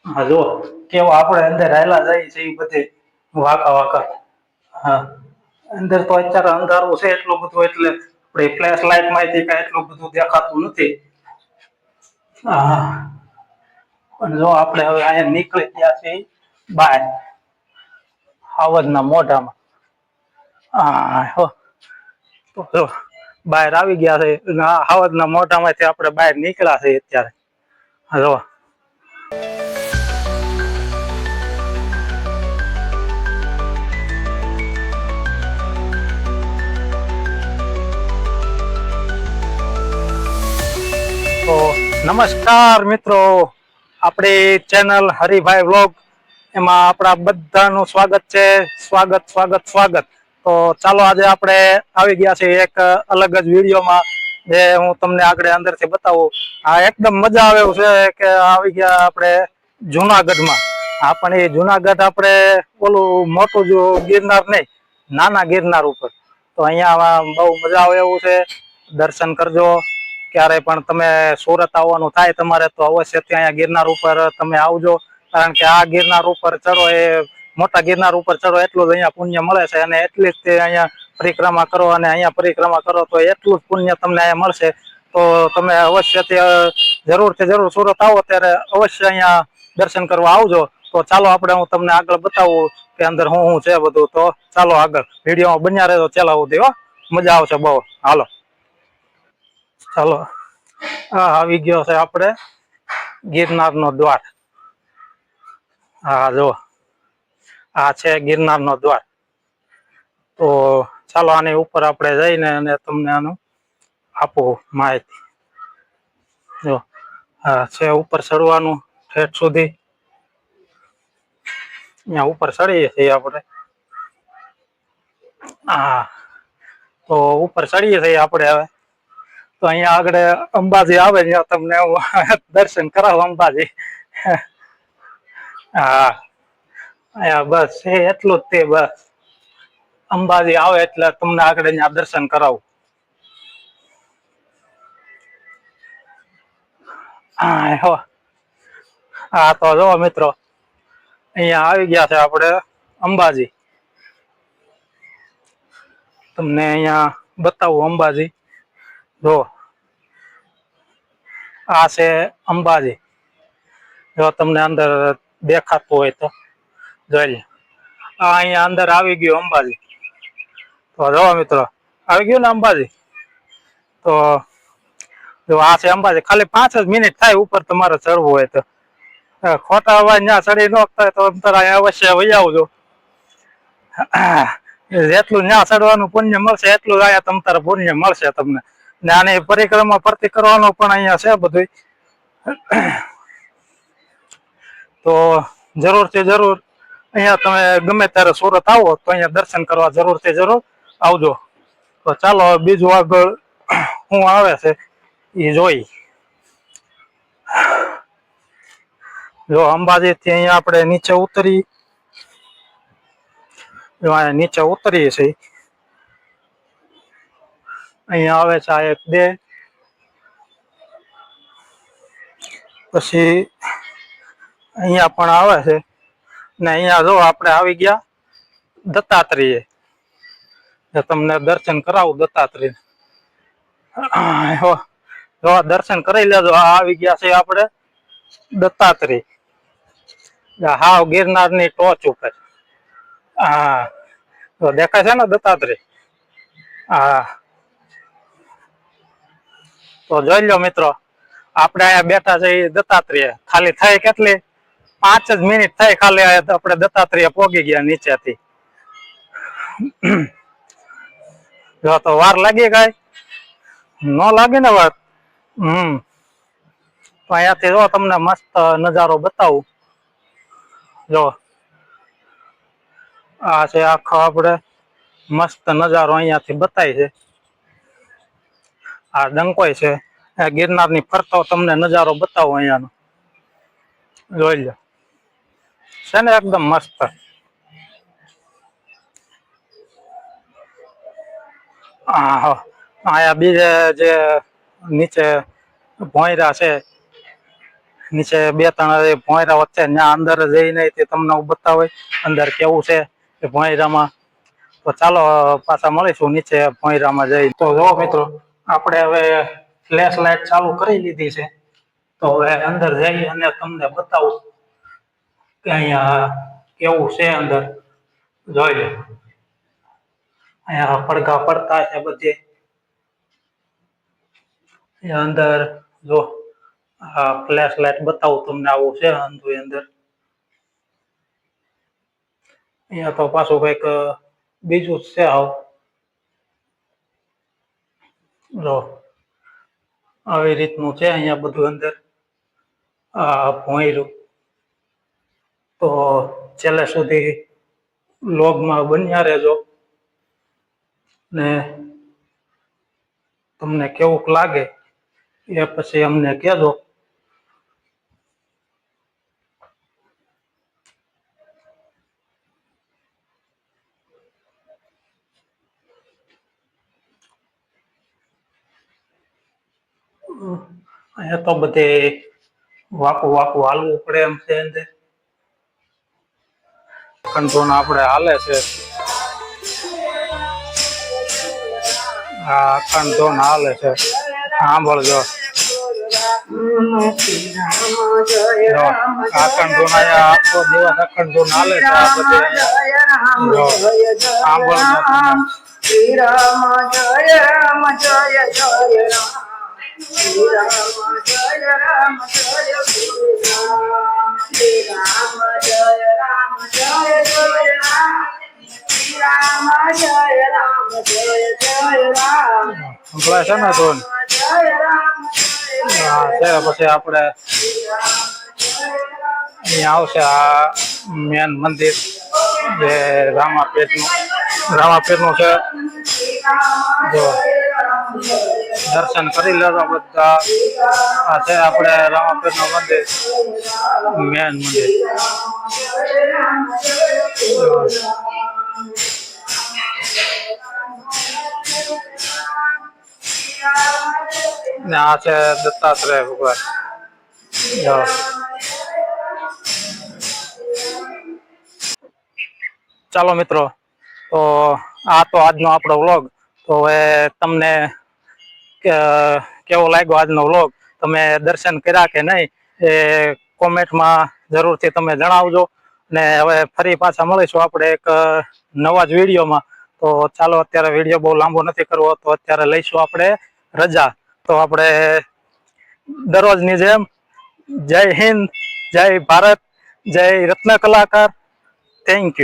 હા જો કેવા આપણે અંદર હાયલા જાય છે એ બધે વાંકા વાંકા. હા અંદર તો અત્યારે અંધારું છે એટલું બધું એટલે આપણે ફ્લેશ લાઈટ માંથી કઈ એટલું બધું દેખાતું નથી. હા પણ જો આપડે હવે અહીંયા નીકળી ગયા છીએ બાર હવદ ના મોઢામાં. હા તો બહાર આવી ગયા છે હવદ ના મોઢામાંથી આપડે બહાર નીકળ્યા છે અત્યારે. જો તો નમસ્કાર મિત્રો, આપડી ચેનલ હરિભાઈ વ્લોગ એમાં આપણા બધાનું સ્વાગત છે. સ્વાગત સ્વાગત સ્વાગત. તો ચાલો આજે આપણે આવી ગયા છીએ એક અલગ જ વિડીયોમાં. જે હું તમને આગળ અંદર થી બતાવું. હા એકદમ મજા આવે એવું છે કે આવી ગયા આપડે જુનાગઢમાં. હા પણ એ જુનાગઢ આપડે ઓલું મોટું જો ગિરનાર નઈ નાના ગિરનાર ઉપર. તો અહિયાં બઉ મજા આવે એવું છે દર્શન કરજો. ક્યારે પણ તમે સુરત આવવાનું થાય તમારે તો અવશ્ય ત્યાં ગિરનાર ઉપર તમે આવજો. કારણ કે આ ગિરનાર ઉપર ચડો એ મોટા ગિરનાર ઉપર ચડો એટલું જ અહિયાં પુણ્ય મળે છે અને એટલી જ તે અહિયાં પરિક્રમા કરો અને અહિયાં પરિક્રમા કરો તો એટલું જ પુણ્ય તમને અહીંયા મળશે. તો તમે અવશ્ય ત્યાં જરૂર થી જરૂર સુરત આવો ત્યારે અવશ્ય અહિયાં દર્શન કરવા આવજો. તો ચાલો આપડે હું તમને આગળ બતાવું કે અંદર હું છે બધું તો ચાલો આગળ વિડીયોમાં બન્યા રહેજો છેલ્લા સુધી હો. મજા આવશે બઉ હાલો. ચાલો હા આવી ગયો છે આપડે ગિરનાર નો દ્વાર. હા જો આ છે ગિરનાર નો દ્વાર. તો ચાલો આની ઉપર આપડે જઈને અને તમને આનું આપો માહિતી. જો હા છે ઉપર ચડવાનું ઠેઠ સુધી. અહિયાં ઉપર ચડીએ છીએ આપડે. હા તો ઉપર ચડીએ છીએ આપડે હવે. તો અહિયાં આગળ અંબાજી આવે ત્યાં તમને દર્શન કરાવો અંબાજી. હા બસ છે એટલું જ તે બસ. અંબાજી આવે એટલે તમને આગળ ત્યાં દર્શન કરાવું. હા તો જોવો મિત્રો અહિયાં આવી ગયા છે આપડે અંબાજી. તમને અહિયાં બતાવું અંબાજી જો. આ છે અંબાજી. જો તમને અંદર દેખાતું હોય તો જોઈ લો. હા અહિયાં અંદર આવી ગયું અંબાજી. તો જોવો મિત્રો આવી ગયું ને અંબાજી તો જો આ છે અંબાજી ખાલી 5 જ મિનિટ થાય ઉપર તમારે ચડવું હોય તો. ખોટા હવાજ ત્યાં ચડી ન શકતા હોય તો અંતરા અવશ્ય વહી આવજો. જેટલું ન્યા ચડવાનું પુણ્ય મળશે એટલું જ આયા તમ તારે પુણ્ય મળશે તમને. ને આની પરિક્રમા ફરતી કરવાનું પણ અહિયાં છે બધું. તો જરૂરથી જરૂર અહિયાં તમે ગમે ત્યારે સુરત આવો તો અહિયાં દર્શન કરવા જરૂરથી જરૂર આવજો. તો ચાલો બીજું આગળ હું આવે છે એ જોઈ. જો અંબાજી થી અહિયાં આપડે નીચે ઉતરી જો અહિયાં નીચે ઉતરીએ છીએ. અહિયાં આવે છે આ એક બે પછી અહિયાં પણ આવે છે. ને અહિયાં જો આપડે આવી ગયા દત્તાત્રેય. તમને દર્શન કરાવું દત્તાત્રેય. જો દર્શન કરી લેજો આ આવી ગયા છે આપડે દત્તાત્રેય હાવ ગિરનાર ની ટોચ ઉપર. હા તો દેખાય છે ને દત્તાત્રેય હા. તો જોઈ લો મિત્રો આપડે અહીંયા બેઠા છે એ દત્તાત્રેય ખાલી થાય કેટલી 5 જ મિનિટ થાય ખાલી આપડે દત્તાત્રેય પોગી ગયા નીચેથી. જો તો વાર લાગી કાઈ ન લાગે ને વાર. તો અહિયાંથી જો તમને મસ્ત નજારો બતાવું જો. આ છે આખો આપડે મસ્ત નજારો અહિયાં થી બતાય છે. આ ડંકોઈ છે ગિરનાર ની ફરતો તમને નજારો બતાવો અહિયાંનો. જોઈ લો છે ને એકદમ મસ્ત. હા આયા બીજે જે નીચે ભોયરા છે નીચે બે ત્રણ ભોંયરા વચ્ચે ત્યાં અંદર જઈને તે તમને હું બતાવે અંદર કેવું છે એ ભોંયરામાં. તો ચાલો પાછા મળીશું નીચે ભોંયરામાં જઈ. તો જો મિત્રો આપણે હવે ફ્લેશ લાઇટ ચાલુ કરી લીધી છે. તો હવે અંદર જઈ અને તમને બતાવું કે અહીંયા કેવું છે અંદર. જોઈ લો અહીંયા પડઘા પડતા છે બધે. અંદર જો ફ્લેશ લાઇટ બતાવું તમને આવું છે અંદર. અહીંયા તો પાછું કઈક બીજું જ છે આવું. જો આવી રીતનું છે અહીંયા બધું અંદર ભોંયરું. તો છેલ્લે સુધી લોગમાં બન્યા રહેજો ને તમને કેવું લાગે એ પછી અમને કહેજો. અહીંયા તો બધે વાકું વાકું હાલવું પડે એમ છે અંદર. કંટ્રોલ આપણે હાલે છે. આ કંટ્રોલ હાલે છે સાંભળજો. આ કંટ્રોલ આખો દિવસ કંટ્રોલ હાલે છે આ બધે સાંભળજો. શ્રી રામ જય રામ જય જય રામ. શ્રી રામ જય રામ જય શ્રી રામ. શ્રી રામ જય રામ જય જય રામ. શ્રી રામ જય રામ જય જય રામ. સંભળાય છે ને ધૂન? જય રામ હા છે. પછી આપણે અહીંયા આવશે આ મેન મંદિર જે રામાપીરનું છે. જો દર્શન કરી લેજો બધા. આ છે આપણે રામાપીરનું મંદિર, મેન મંદિર. ને આ છે દત્તાત્રેય ભગવાન. ચાલો મિત્રો, તો આ તો આજનો આપણો વ્લોગ. તો હવે તમને કેવો લાગ્યો આજનો વ્લોગ, તમે દર્શન કર્યા કે નહીં એ કોમેન્ટમાં જરૂરથી તમે જણાવજો. ને હવે ફરી પાછા મળીશું આપણે એક નવા જ વિડીયોમાં. તો ચાલો અત્યારે વિડીયો બહુ લાંબો નથી કરવો, તો અત્યારે લઈશું આપણે રજા. તો આપણે દરરોજની જેમ જય હિન્દ, જય ભારત, જય રત્ન કલાકાર. Thank you.